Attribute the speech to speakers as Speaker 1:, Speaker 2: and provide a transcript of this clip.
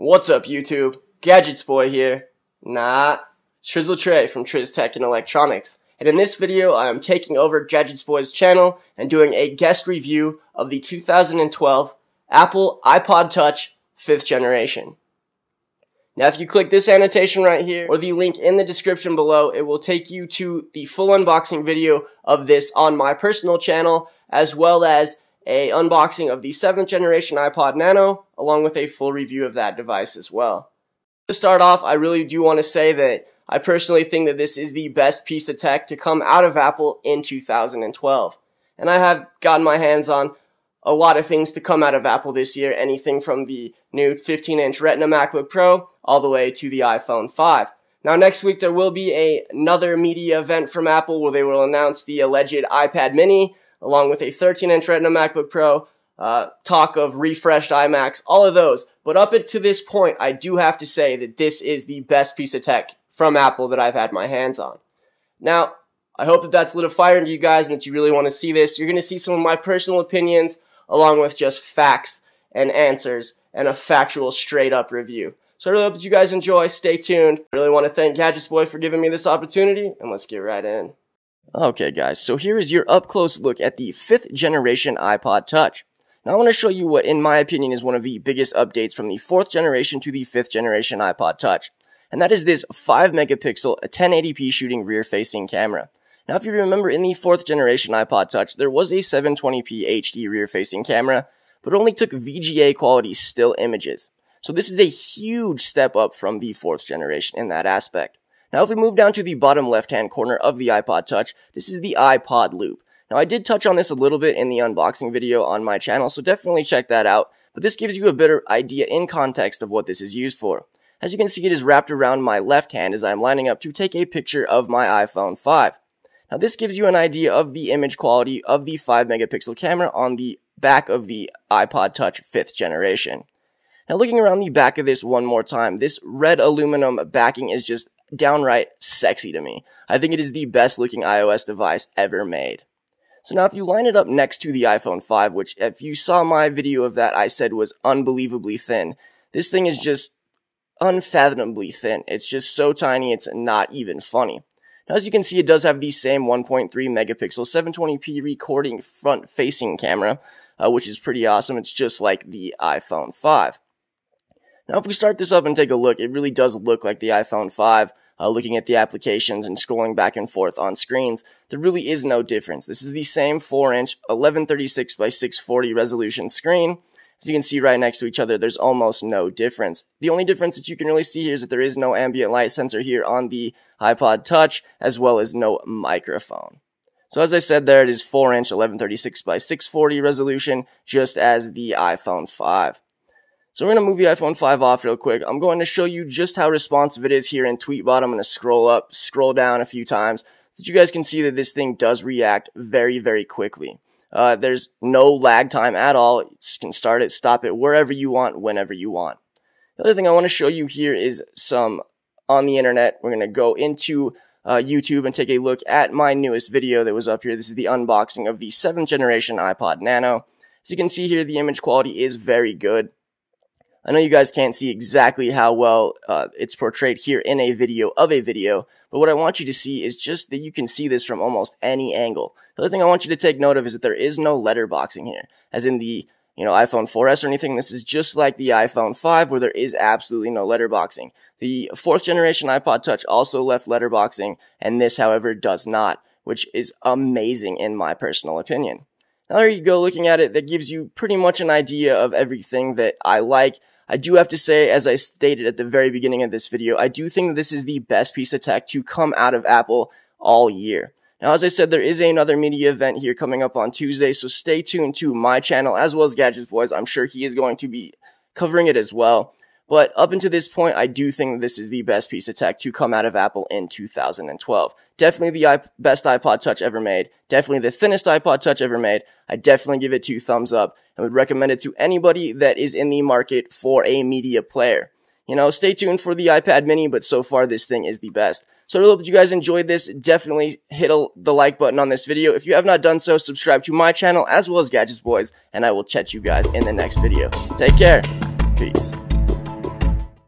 Speaker 1: What's up, YouTube? Gadgets Boy here. Nah, it's Trizzle Trey from Triz Tech and Electronics. And in this video, I am taking over Gadgets Boy's channel and doing a guest review of the 2012 Apple iPod Touch 5th generation. Now, if you click this annotation right here, or the link in the description below, it will take you to the full unboxing video of this on my personal channel, as well as a unboxing of the 7th generation iPod Nano, along with a full review of that device as well. To start off, I really do want to say that I personally think that this is the best piece of tech to come out of Apple in 2012. And I have gotten my hands on a lot of things to come out of Apple this year, anything from the new 15-inch Retina MacBook Pro all the way to the iPhone 5. Now, next week there will be another media event from Apple where they will announce the alleged iPad mini, along with a 13-inch Retina MacBook Pro, talk of refreshed iMacs, all of those. But up to this point, I do have to say that this is the best piece of tech from Apple that I've had my hands on. Now, I hope that that's lit a fire into you guys and that you really want to see this. You're going to see some of my personal opinions, along with just facts and answers and a factual, straight-up review. So I really hope that you guys enjoy. Stay tuned. I really want to thank Gadgets Boy for giving me this opportunity, and let's get right in. Okay guys, so here is your up-close look at the 5th generation iPod Touch. Now I want to show you what, in my opinion, is one of the biggest updates from the 4th generation to the 5th generation iPod Touch. And that is this 5-megapixel 1080p shooting rear-facing camera. Now if you remember, in the 4th generation iPod Touch, there was a 720p HD rear-facing camera, but it only took VGA quality still images. So this is a huge step up from the 4th generation in that aspect. Now if we move down to the bottom left-hand corner of the iPod Touch, this is the iPod loop. Now I did touch on this a little bit in the unboxing video on my channel, so definitely check that out, but this gives you a better idea in context of what this is used for. As you can see, it is wrapped around my left hand as I am lining up to take a picture of my iPhone 5. Now this gives you an idea of the image quality of the 5-megapixel camera on the back of the iPod Touch 5th generation. Now looking around the back of this one more time, this red aluminum backing is just downright sexy to me. I think it is the best looking iOS device ever made. So now if you line it up next to the iPhone 5, which if you saw my video of that I said was unbelievably thin, this thing is just unfathomably thin. It's just so tiny it's not even funny. Now as you can see, it does have the same 1.3 megapixel 720p recording front facing camera, which is pretty awesome. It's just like the iPhone 5. Now if we start this up and take a look, it really does look like the iPhone 5. Looking at the applications and scrolling back and forth on screens, there really is no difference. This is the same 4-inch 1136 by 640 resolution screen. As you can see right next to each other, there's almost no difference. The only difference that you can really see here is that there is no ambient light sensor here on the iPod Touch, as well as no microphone. So as I said there, it is 4-inch 1136 by 640 resolution, just as the iPhone 5. So we're going to move the iPhone 5 off real quick. I'm going to show you just how responsive it is here in Tweetbot. I'm going to scroll up, scroll down a few times, so that you guys can see that this thing does react very, very quickly. There's no lag time at all. You can start it, stop it, wherever you want, whenever you want. The other thing I want to show you here is some on the internet. We're going to go into YouTube and take a look at my newest video that was up here. This is the unboxing of the 7th generation iPod Nano. As you can see here, the image quality is very good. I know you guys can't see exactly how well it's portrayed here in a video of a video, but what I want you to see is just that you can see this from almost any angle. The other thing I want you to take note of is that there is no letterboxing here, as in the iPhone 4S or anything. This is just like the iPhone 5 where there is absolutely no letterboxing. The 4th generation iPod Touch also left letterboxing, and this, however, does not, which is amazing in my personal opinion. Now there you go, looking at it, that gives you pretty much an idea of everything that I like. I do have to say, as I stated at the very beginning of this video, I do think that this is the best piece of tech to come out of Apple all year. Now, as I said, there is another media event here coming up on Tuesday, so stay tuned to my channel as well as Gadgets Boys. I'm sure he is going to be covering it as well. But up until this point, I do think that this is the best piece of tech to come out of Apple in 2012. Definitely the best iPod Touch ever made. Definitely the thinnest iPod Touch ever made. I definitely give it 2 thumbs up and would recommend it to anybody that is in the market for a media player. Stay tuned for the iPad mini, but so far this thing is the best. So I really hope that you guys enjoyed this. Definitely hit the like button on this video. If you have not done so, subscribe to my channel as well as Gadgets Boys, and I will catch you guys in the next video. Take care. Peace.